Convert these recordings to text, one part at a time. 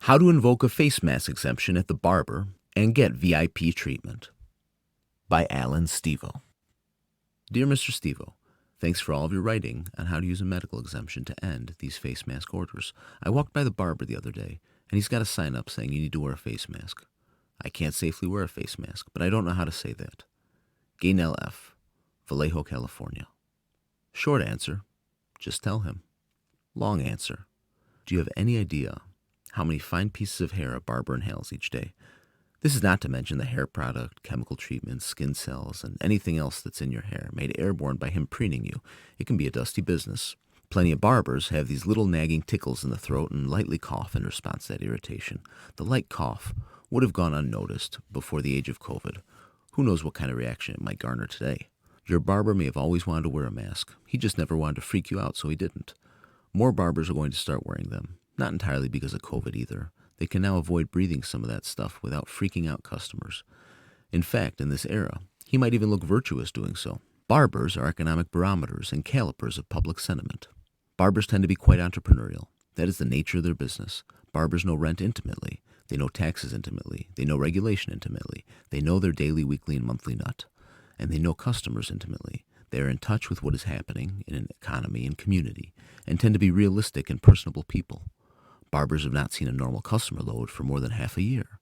How to invoke a face mask exemption at the barber and get VIP treatment. By Alan Stevo. Dear Mr. Stevo, thanks for all of your writing on how to use a medical exemption to end these face mask orders. I walked by the barber the other day, and he's got a sign up saying you need to wear a face mask. I can't safely wear a face mask, but I don't know how to say that. Gaynell F., Vallejo, California. Short answer, just tell him. Long answer, do you have any idea how many fine pieces of hair a barber inhales each day? This is not to mention the hair product, chemical treatments, skin cells, and anything else that's in your hair made airborne by him preening you. It can be a dusty business. Plenty of barbers have these little nagging tickles in the throat and lightly cough in response to that irritation. The light cough would have gone unnoticed before the age of COVID. Who knows what kind of reaction it might garner today? Your barber may have always wanted to wear a mask. He just never wanted to freak you out, so he didn't. More barbers are going to start wearing them. Not entirely because of COVID either. They can now avoid breathing some of that stuff without freaking out customers. In fact, in this era, he might even look virtuous doing so. Barbers are economic barometers and calipers of public sentiment. Barbers tend to be quite entrepreneurial. That is the nature of their business. Barbers know rent intimately. They know taxes intimately. They know regulation intimately. They know their daily, weekly, and monthly nut. And they know customers intimately. They are in touch with what is happening in an economy and community, and tend to be realistic and personable people. Barbers have not seen a normal customer load for more than half a year,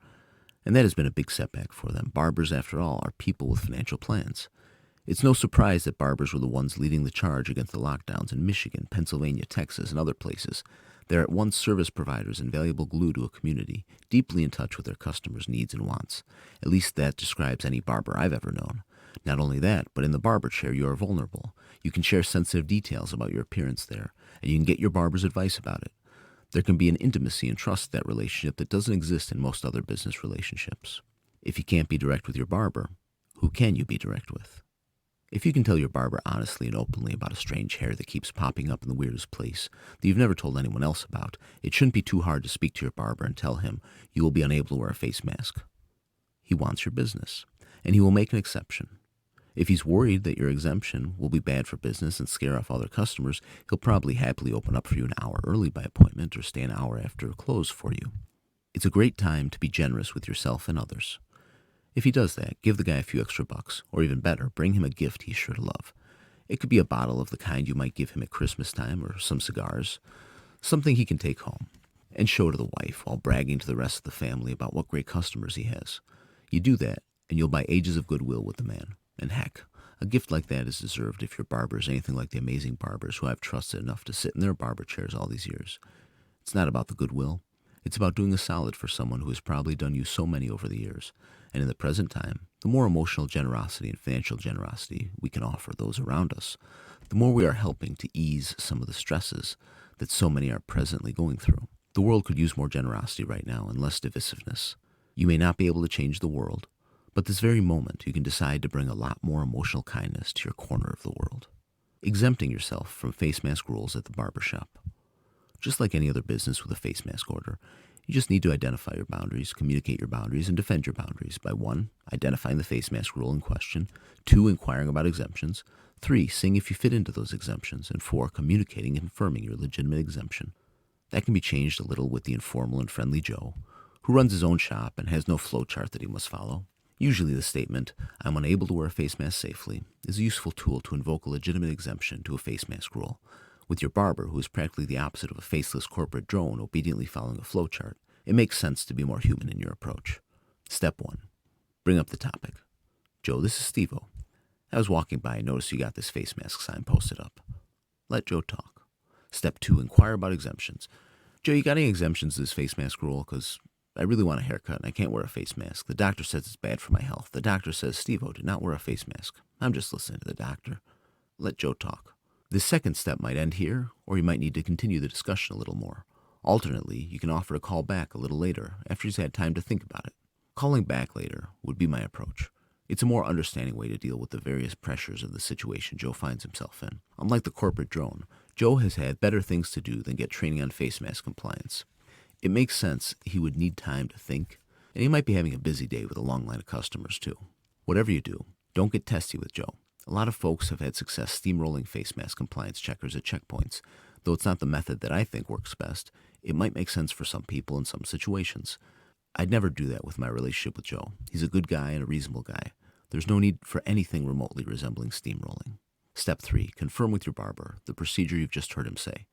and that has been a big setback for them. Barbers, after all, are people with financial plans. It's no surprise that barbers were the ones leading the charge against the lockdowns in Michigan, Pennsylvania, Texas, and other places. They're at once service providers and valuable glue to a community, deeply in touch with their customers' needs and wants. At least that describes any barber I've ever known. Not only that, but in the barber chair you are vulnerable. You can share sensitive details about your appearance there, and you can get your barber's advice about it. There can be an intimacy and trust to that relationship that doesn't exist in most other business relationships. If you can't be direct with your barber, who can you be direct with? If you can tell your barber honestly and openly about a strange hair that keeps popping up in the weirdest place that you've never told anyone else about, it shouldn't be too hard to speak to your barber and tell him you will be unable to wear a face mask. He wants your business, and he will make an exception. If he's worried that your exemption will be bad for business and scare off other customers, he'll probably happily open up for you an hour early by appointment or stay an hour after close for you. It's a great time to be generous with yourself and others. If he does that, give the guy a few extra bucks, or even better, bring him a gift he's sure to love. It could be a bottle of the kind you might give him at Christmas time, or some cigars, something he can take home and show to the wife while bragging to the rest of the family about what great customers he has. You do that, and you'll buy ages of goodwill with the man. And heck, a gift like that is deserved if your barber is anything like the amazing barbers who I've trusted enough to sit in their barber chairs all these years. It's not about the goodwill. It's about doing a solid for someone who has probably done you so many over the years. And in the present time, the more emotional generosity and financial generosity we can offer those around us, the more we are helping to ease some of the stresses that so many are presently going through. The world could use more generosity right now and less divisiveness. You may not be able to change the world, but this very moment, you can decide to bring a lot more emotional kindness to your corner of the world. Exempting yourself from face mask rules at the barbershop. Just like any other business with a face mask order, you just need to identify your boundaries, communicate your boundaries, and defend your boundaries by 1. Identifying the face mask rule in question, 2. Inquiring about exemptions, 3. Seeing if you fit into those exemptions, and 4. Communicating and confirming your legitimate exemption. That can be changed a little with the informal and friendly Joe, who runs his own shop and has no flowchart that he must follow. Usually the statement, "I'm unable to wear a face mask safely," is a useful tool to invoke a legitimate exemption to a face mask rule. With your barber, who is practically the opposite of a faceless corporate drone obediently following a flowchart, it makes sense to be more human in your approach. Step 1. Bring up the topic. "Joe, this is Stevo. I was walking by and noticed you got this face mask sign posted up." Let Joe talk. Step 2. Inquire about exemptions. "Joe, you got any exemptions to this face mask rule? Because I really want a haircut and I can't wear a face mask. The doctor says it's bad for my health. The doctor says, Stevo, do not wear a face mask. I'm just listening to the doctor." Let Joe talk. This second step might end here, or you might need to continue the discussion a little more. Alternately, you can offer to call back a little later after he's had time to think about it. Calling back later would be my approach. It's a more understanding way to deal with the various pressures of the situation Joe finds himself in. Unlike the corporate drone, Joe has had better things to do than get training on face mask compliance. It makes sense he would need time to think, and he might be having a busy day with a long line of customers too. Whatever you do, don't get testy with Joe. A lot of folks have had success steamrolling face mask compliance checkers at checkpoints. Though it's not the method that I think works best, It might make sense for some people in some situations. I'd never do that with my relationship with Joe. He's a good guy and a reasonable guy. There's no need for anything remotely resembling steamrolling. Step 3. Confirm with your barber the procedure you've just heard him say.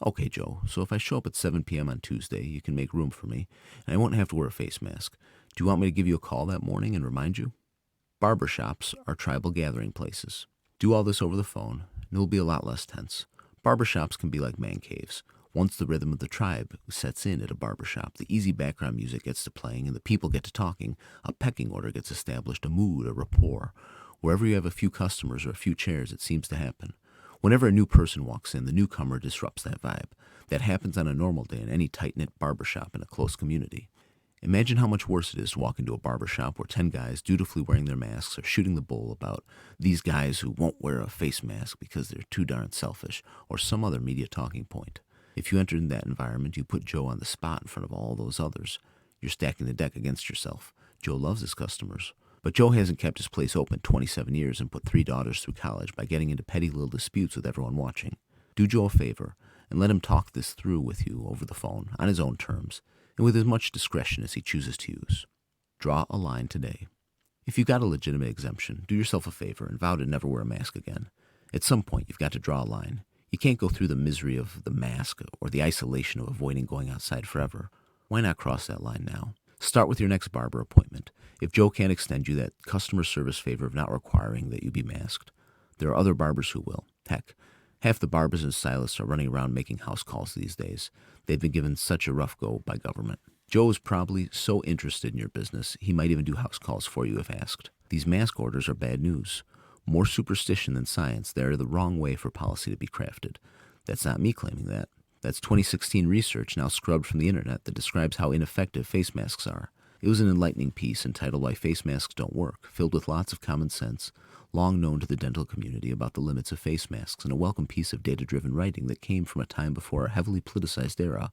Okay, Joe, so if I show up at 7 p.m. on Tuesday, you can make room for me, and I won't have to wear a face mask. Do you want me to give you a call that morning and remind you? Barber shops are tribal gathering places. Do all this over the phone, and it will be a lot less tense. Barber shops can be like man caves. Once the rhythm of the tribe sets in at a barber shop, the easy background music gets to playing and the people get to talking, a pecking order gets established, a mood, a rapport. Wherever you have a few customers or a few chairs, it seems to happen. Whenever a new person walks in, the newcomer disrupts that vibe. That happens on a normal day in any tight-knit barber shop in a close community. Imagine how much worse it is to walk into a barber shop where 10 guys dutifully wearing their masks are shooting the bull about these guys who won't wear a face mask because they're too darn selfish, or some other media talking point. If you entered in that environment, you put Joe on the spot in front of all those others. You're stacking the deck against yourself. Joe loves his customers. But Joe hasn't kept his place open 27 years and put 3 daughters through college by getting into petty little disputes with everyone watching. Do Joe a favor and let him talk this through with you over the phone on his own terms and with as much discretion as he chooses to use. Draw a line today. If you've got a legitimate exemption, do yourself a favor and vow to never wear a mask again. At some point, you've got to draw a line. You can't go through the misery of the mask or the isolation of avoiding going outside forever. Why not cross that line now? Start with your next barber appointment. If Joe can't extend you that customer service favor of not requiring that you be masked, there are other barbers who will. Heck, half the barbers and stylists are running around making house calls these days. They've been given such a rough go by government. Joe is probably so interested in your business, he might even do house calls for you if asked. These mask orders are bad news. More superstition than science. They're the wrong way for policy to be crafted. That's not me claiming that. That's 2016 research now scrubbed from the internet that describes how ineffective face masks are. It was an enlightening piece entitled Why Face Masks Don't Work, filled with lots of common sense, long known to the dental community about the limits of face masks, and a welcome piece of data-driven writing that came from a time before a heavily politicized era,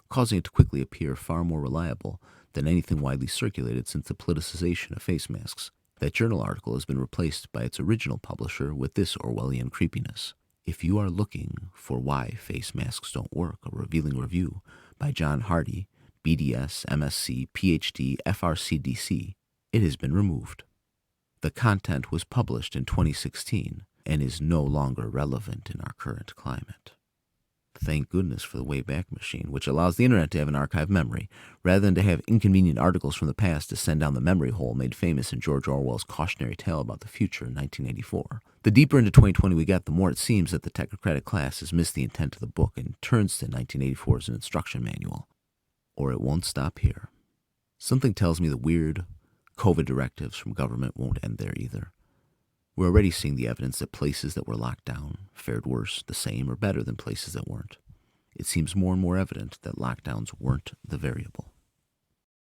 causing it to quickly appear far more reliable than anything widely circulated since the politicization of face masks. That journal article has been replaced by its original publisher with this Orwellian creepiness. If you are looking for Why Face Masks Don't Work, a revealing review by John Hardy, BDS, MSc, PhD, FRCDC, it has been removed. The content was published in 2016 and is no longer relevant in our current climate. Thank goodness for the Wayback Machine, which allows the internet to have an archive memory, rather than to have inconvenient articles from the past to send down the memory hole made famous in George Orwell's cautionary tale about the future in 1984. The deeper into 2020 we get, the more it seems that the technocratic class has missed the intent of the book and turns to 1984 as an instruction manual. Or it won't stop here. Something tells me the weird COVID directives from government won't end there either. We're already seeing the evidence that places that were locked down fared worse, the same, or better than places that weren't. It seems more and more evident that lockdowns weren't the variable.